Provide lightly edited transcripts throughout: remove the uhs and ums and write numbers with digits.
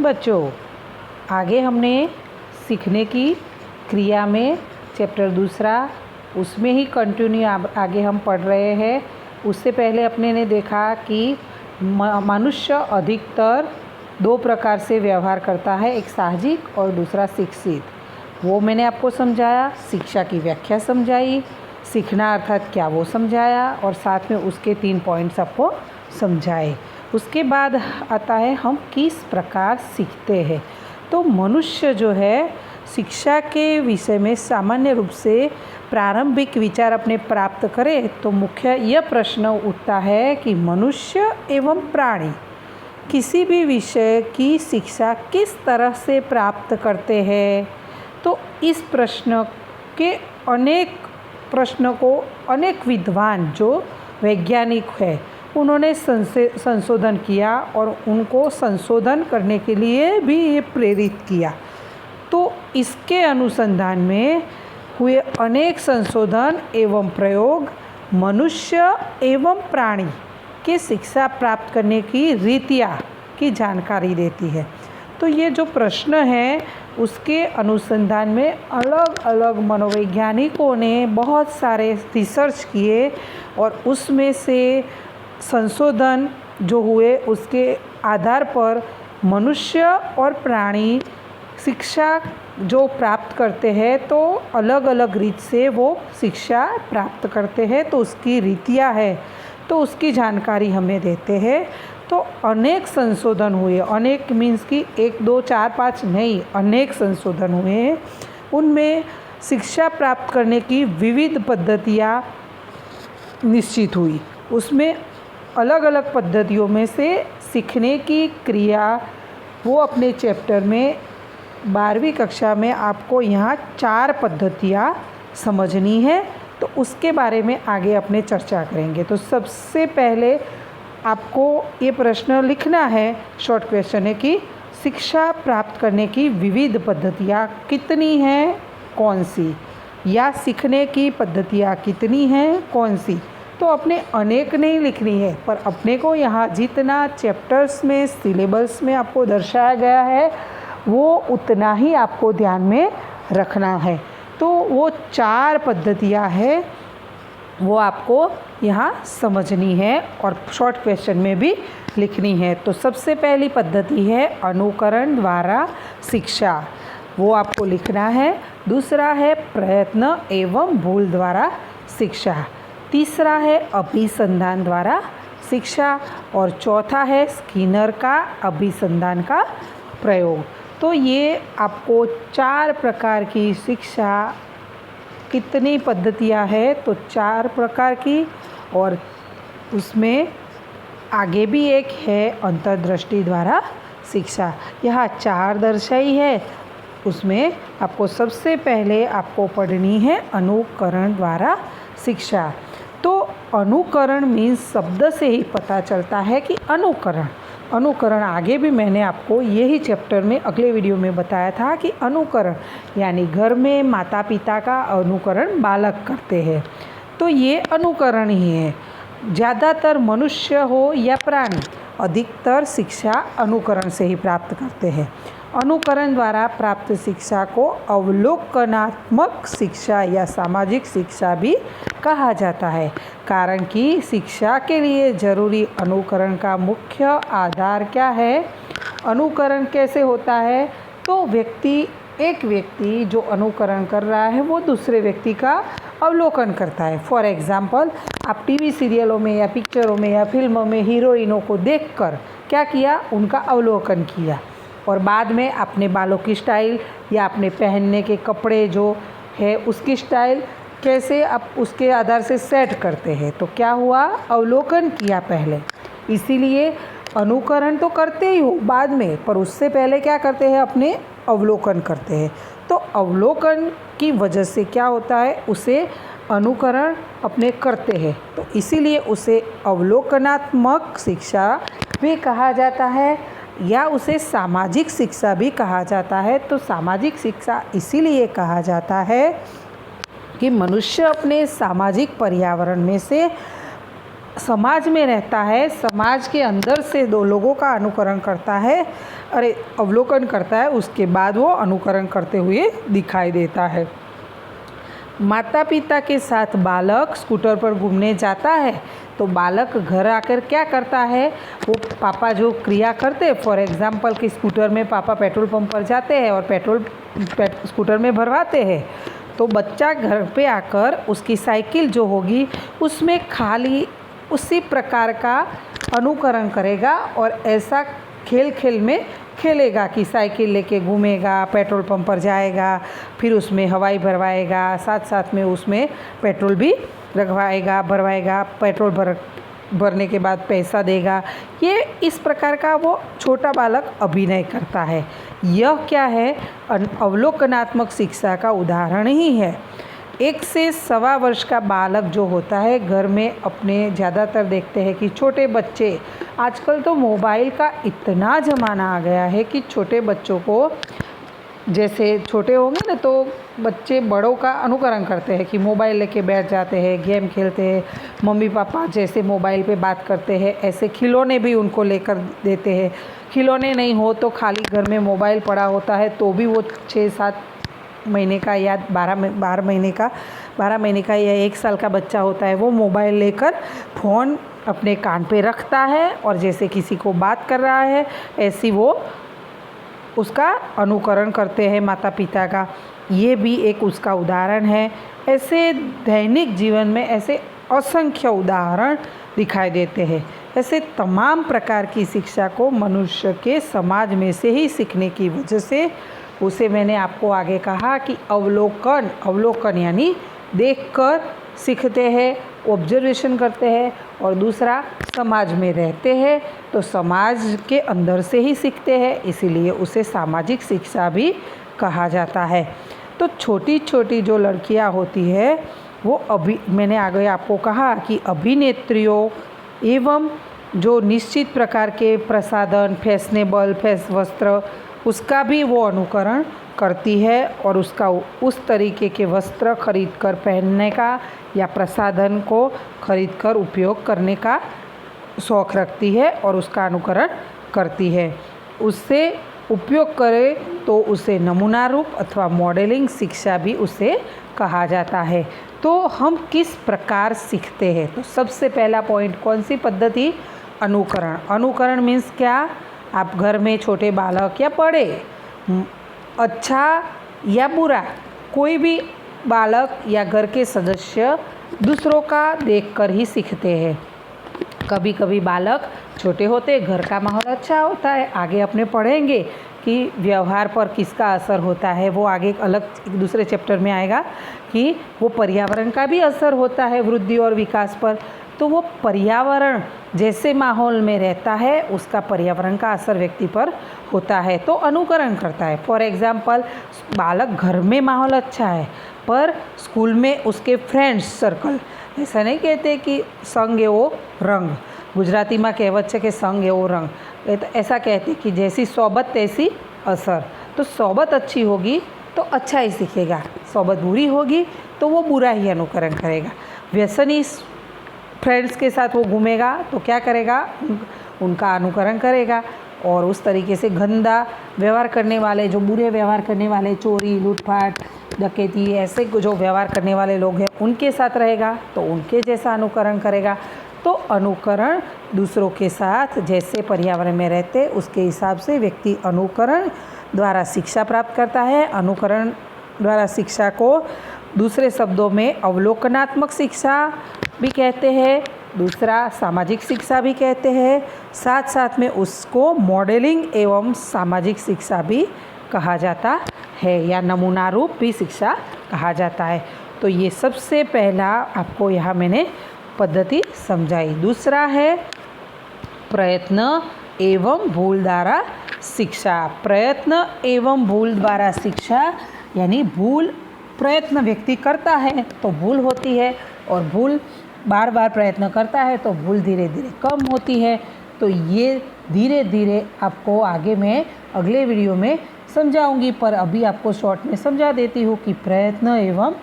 बच्चों, आगे हमने सीखने की क्रिया में चैप्टर दूसरा उसमें ही कंटिन्यू आगे हम पढ़ रहे हैं। उससे पहले अपने ने देखा कि मनुष्य अधिकतर दो प्रकार से व्यवहार करता है, एक साहजिक और दूसरा शिक्षित। वो मैंने आपको समझाया, शिक्षा की व्याख्या समझाई, सीखना अर्थात क्या वो समझाया और साथ में उसके 3 पॉइंट्स आपको समझाए। उसके बाद आता है हम किस प्रकार सीखते हैं। तो मनुष्य जो है शिक्षा के विषय में सामान्य रूप से प्रारंभिक विचार अपने प्राप्त करे तो मुख्य यह प्रश्न उठता है कि मनुष्य एवं प्राणी किसी भी विषय की शिक्षा किस तरह से प्राप्त करते हैं। तो इस प्रश्न के अनेक विद्वान जो वैज्ञानिक है उन्होंने संशोधन किया और उनको संशोधन करने के लिए भी ये प्रेरित किया। तो इसके अनुसंधान में हुए अनेक संशोधन एवं प्रयोग मनुष्य एवं प्राणी के शिक्षा प्राप्त करने की रीतियाँ की जानकारी देती है। तो ये जो प्रश्न है उसके अनुसंधान में अलग अलग मनोवैज्ञानिकों ने बहुत सारे रिसर्च किए और उसमें से संशोधन जो हुए उसके आधार पर मनुष्य और प्राणी शिक्षा जो प्राप्त करते हैं तो अलग अलग रीत से वो शिक्षा प्राप्त करते हैं। तो उसकी रीतियाँ है तो उसकी जानकारी हमें देते हैं। तो अनेक संशोधन हुए, अनेक मीन्स कि 1 2 4 5 नहीं, अनेक संशोधन हुए। उनमें शिक्षा प्राप्त करने की विविध पद्धतियाँ निश्चित हुई। उसमें अलग अलग पद्धतियों में से सीखने की क्रिया वो अपने चैप्टर में 12वीं कक्षा में आपको यहाँ 4 पद्धतियाँ समझनी है। तो उसके बारे में आगे अपने चर्चा करेंगे। तो सबसे पहले आपको ये प्रश्न लिखना है, शॉर्ट क्वेश्चन है कि शिक्षा प्राप्त करने की विविध पद्धतियाँ कितनी हैं, कौन सी, या सीखने की पद्धतियाँ कितनी हैं, कौन सी। तो अपने अनेक नहीं लिखनी है पर अपने को यहाँ जितना चैप्टर्स में सिलेबस में आपको दर्शाया गया है वो उतना ही आपको ध्यान में रखना है। तो वो 4 पद्धतियाँ हैं वो आपको यहाँ समझनी है और शॉर्ट क्वेश्चन में भी लिखनी है। तो सबसे पहली पद्धति है अनुकरण द्वारा शिक्षा, वो आपको लिखना है। दूसरा है प्रयत्न एवं भूल द्वारा शिक्षा। तीसरा है अभिसंधान द्वारा शिक्षा और चौथा है स्किनर का अभिसंधान का प्रयोग। तो ये आपको 4 प्रकार की शिक्षा, कितनी पद्धतियाँ हैं तो 4 प्रकार की, और उसमें आगे भी एक है अंतर्दृष्टि द्वारा शिक्षा। यहाँ 4 दर्शाई है। उसमें आपको सबसे पहले आपको पढ़नी है अनुकरण द्वारा शिक्षा। तो अनुकरण मीन्स शब्द से ही पता चलता है कि अनुकरण आगे भी मैंने आपको यही चैप्टर में अगले वीडियो में बताया था कि अनुकरण यानी घर में माता पिता का अनुकरण बालक करते हैं। तो ये अनुकरण ही है। ज़्यादातर मनुष्य हो या प्राणी अधिकतर शिक्षा अनुकरण से ही प्राप्त करते हैं। अनुकरण द्वारा प्राप्त शिक्षा को अवलोकनात्मक शिक्षा या सामाजिक शिक्षा भी कहा जाता है, कारण कि शिक्षा के लिए जरूरी अनुकरण का मुख्य आधार क्या है। अनुकरण कैसे होता है तो एक व्यक्ति जो अनुकरण कर रहा है वो दूसरे व्यक्ति का अवलोकन करता है। फॉर एग्ज़ाम्पल, आप टीवी सीरियलों में या पिक्चरों में या फिल्मों में हीरोइनों को देखकर क्या किया, उनका अवलोकन किया और बाद में अपने बालों की स्टाइल या अपने पहनने के कपड़े जो है उसकी स्टाइल कैसे आप उसके आधार से सेट करते हैं। तो क्या हुआ, अवलोकन किया पहले। इसीलिए अनुकरण तो करते ही हो बाद में, पर उससे पहले क्या करते हैं, अपने अवलोकन करते हैं। तो अवलोकन की वजह से क्या होता है, उसे अनुकरण अपने करते हैं। तो इसीलिए उसे अवलोकनात्मक शिक्षा भी कहा जाता है या उसे सामाजिक शिक्षा भी कहा जाता है। तो सामाजिक शिक्षा इसीलिए कहा जाता है कि मनुष्य अपने सामाजिक पर्यावरण में से समाज में रहता है, समाज के अंदर से दो लोगों का अनुकरण करता है, अवलोकन करता है, उसके बाद वो अनुकरण करते हुए दिखाई देता है। माता पिता के साथ बालक स्कूटर पर घूमने जाता है तो बालक घर आकर क्या करता है, वो पापा जो क्रिया करते हैं, फॉर एग्ज़ाम्पल कि स्कूटर में पापा पेट्रोल पंप पर जाते हैं और पेट्रोल स्कूटर में भरवाते हैं, तो बच्चा घर पे आकर उसकी साइकिल जो होगी उसमें खाली उसी प्रकार का अनुकरण करेगा और ऐसा खेल खेल में खेलेगा कि साइकिल लेके घूमेगा, पेट्रोल पंप पर जाएगा, फिर उसमें हवाई भरवाएगा, साथ साथ में उसमें पेट्रोल भी रखवाएगा, भरवाएगा, पेट्रोल भरने के बाद पैसा देगा। ये इस प्रकार का वो छोटा बालक अभिनय करता है। यह क्या है, अवलोकनात्मक शिक्षा का उदाहरण ही है। 1 से सवा वर्ष का बालक जो होता है घर में अपने ज़्यादातर देखते हैं कि छोटे बच्चे, आजकल तो मोबाइल का इतना ज़माना आ गया है कि छोटे बच्चों को, जैसे छोटे होंगे ना तो बच्चे बड़ों का अनुकरण करते हैं कि मोबाइल लेके बैठ जाते हैं, गेम खेलते हैं, मम्मी पापा जैसे मोबाइल पे बात करते हैं ऐसे खिलौने भी उनको लेकर देते हैं। खिलौने नहीं हो तो खाली घर में मोबाइल पड़ा होता है तो भी वो 6-7 महीने का या 12 महीने का या 1 साल का बच्चा होता है, वो मोबाइल लेकर फ़ोन अपने कान पे रखता है और जैसे किसी को बात कर रहा है ऐसी वो उसका अनुकरण करते हैं माता पिता का। ये भी एक उसका उदाहरण है। ऐसे दैनिक जीवन में ऐसे असंख्य उदाहरण दिखाई देते हैं। ऐसे तमाम प्रकार की शिक्षा को मनुष्य के समाज में से ही सीखने की वजह से, उसे मैंने आपको आगे कहा कि अवलोकन यानी देखकर सीखते हैं, ऑब्जर्वेशन करते हैं, और दूसरा समाज में रहते हैं तो समाज के अंदर से ही सीखते हैं, इसीलिए उसे सामाजिक शिक्षा भी कहा जाता है। तो छोटी छोटी जो लड़कियां होती है वो मैंने आगे आपको कहा कि अभिनेत्रियों एवं जो निश्चित प्रकार के प्रसाधन, फैशनेबल वस्त्र, उसका भी वो अनुकरण करती है और उसका उस तरीके के वस्त्र खरीद कर पहनने का या प्रसाधन को खरीद कर उपयोग करने का शौक़ रखती है और उसका अनुकरण करती है। उससे उपयोग करे तो उसे नमूना रूप अथवा मॉडलिंग शिक्षा भी उसे कहा जाता है। तो हम किस प्रकार सीखते हैं, तो सबसे पहला पॉइंट कौन सी पद्धति, अनुकरण। अनुकरण मीन्स क्या, आप घर में छोटे बालक या बड़े, अच्छा या बुरा, कोई भी बालक या घर के सदस्य दूसरों का देखकर ही सीखते हैं। कभी कभी बालक छोटे होते, घर का माहौल अच्छा होता है, आगे अपने पढ़ेंगे कि व्यवहार पर किसका असर होता है, वो आगे अलग दूसरे चैप्टर में आएगा कि वो पर्यावरण का भी असर होता है वृद्धि और विकास पर। तो वो पर्यावरण जैसे माहौल में रहता है उसका पर्यावरण का असर व्यक्ति पर होता है तो अनुकरण करता है। फॉर एग्ज़ाम्पल, बालक घर में माहौल अच्छा है पर स्कूल में उसके फ्रेंड्स सर्कल, ऐसा नहीं कहते कि संग एवो रंग, गुजराती में कहेवत है कि संग एवो रंग, ऐसा कहते कि जैसी सोबत तैसी असर। तो सोबत अच्छी होगी तो अच्छा ही सीखेगा, सोबत बुरी होगी तो वो बुरा ही अनुकरण करेगा। व्यसनी फ्रेंड्स के साथ वो घूमेगा तो क्या करेगा, उनका अनुकरण करेगा। और उस तरीके से गंदा व्यवहार करने वाले, जो बुरे व्यवहार करने वाले, चोरी, लूटपाट, डकैती, ऐसे जो व्यवहार करने वाले लोग हैं उनके साथ रहेगा तो उनके जैसा अनुकरण करेगा। तो अनुकरण दूसरों के साथ जैसे पर्यावरण में रहते उसके हिसाब से व्यक्ति अनुकरण द्वारा शिक्षा प्राप्त करता है। अनुकरण द्वारा शिक्षा को दूसरे शब्दों में अवलोकनात्मक शिक्षा भी कहते हैं, दूसरा सामाजिक शिक्षा भी कहते हैं, साथ साथ में उसको मॉडलिंग एवं सामाजिक शिक्षा भी कहा जाता है या नमूना रूप भी शिक्षा कहा जाता है। तो ये सबसे पहला आपको यहाँ मैंने पद्धति समझाई। दूसरा है प्रयत्न एवं भूल द्वारा शिक्षा। प्रयत्न एवं भूल द्वारा शिक्षा यानी भूल, प्रयत्न व्यक्ति करता है तो भूल होती है और भूल बार बार प्रयत्न करता है तो भूल धीरे धीरे कम होती है। तो ये धीरे धीरे आपको आगे मैं अगले वीडियो में समझाऊंगी, पर अभी आपको शॉर्ट में समझा देती हूँ कि प्रयत्न एवं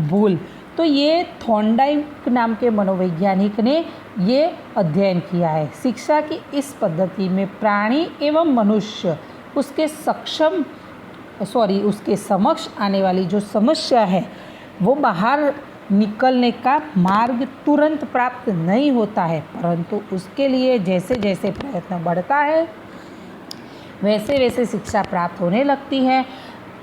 भूल तो ये थॉर्नडाइक नाम के मनोवैज्ञानिक ने ये अध्ययन किया है। शिक्षा की इस पद्धति में प्राणी एवं मनुष्य उसके समक्ष आने वाली जो समस्या है वो बाहर निकलने का मार्ग तुरंत प्राप्त नहीं होता है, परंतु उसके लिए जैसे जैसे प्रयत्न बढ़ता है वैसे वैसे शिक्षा प्राप्त होने लगती है।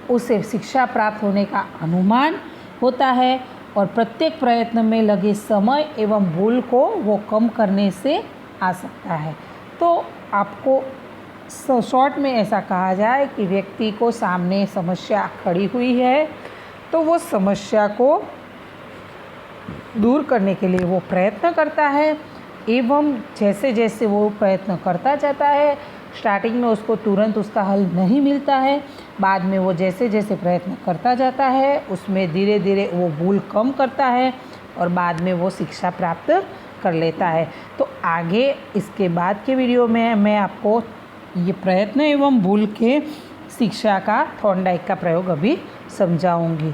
उसे शिक्षा प्राप्त होने का अनुमान होता है और प्रत्येक प्रयत्न में लगे समय एवं भूल को वो कम करने से आ सकता है। तो आपको शॉर्ट में ऐसा कहा जाए कि व्यक्ति को सामने समस्या खड़ी हुई है तो वो समस्या को दूर करने के लिए वो प्रयत्न करता है, एवं जैसे जैसे वो प्रयत्न करता जाता है, स्टार्टिंग में उसको तुरंत उसका हल नहीं मिलता है, बाद में वो जैसे जैसे प्रयत्न करता जाता है उसमें धीरे धीरे वो भूल कम करता है और बाद में वो शिक्षा प्राप्त कर लेता है। तो आगे इसके बाद के वीडियो में मैं आपको ये प्रयत्न एवं भूल के शिक्षा का थॉर्नडाइक का प्रयोग अभी समझाऊंगी।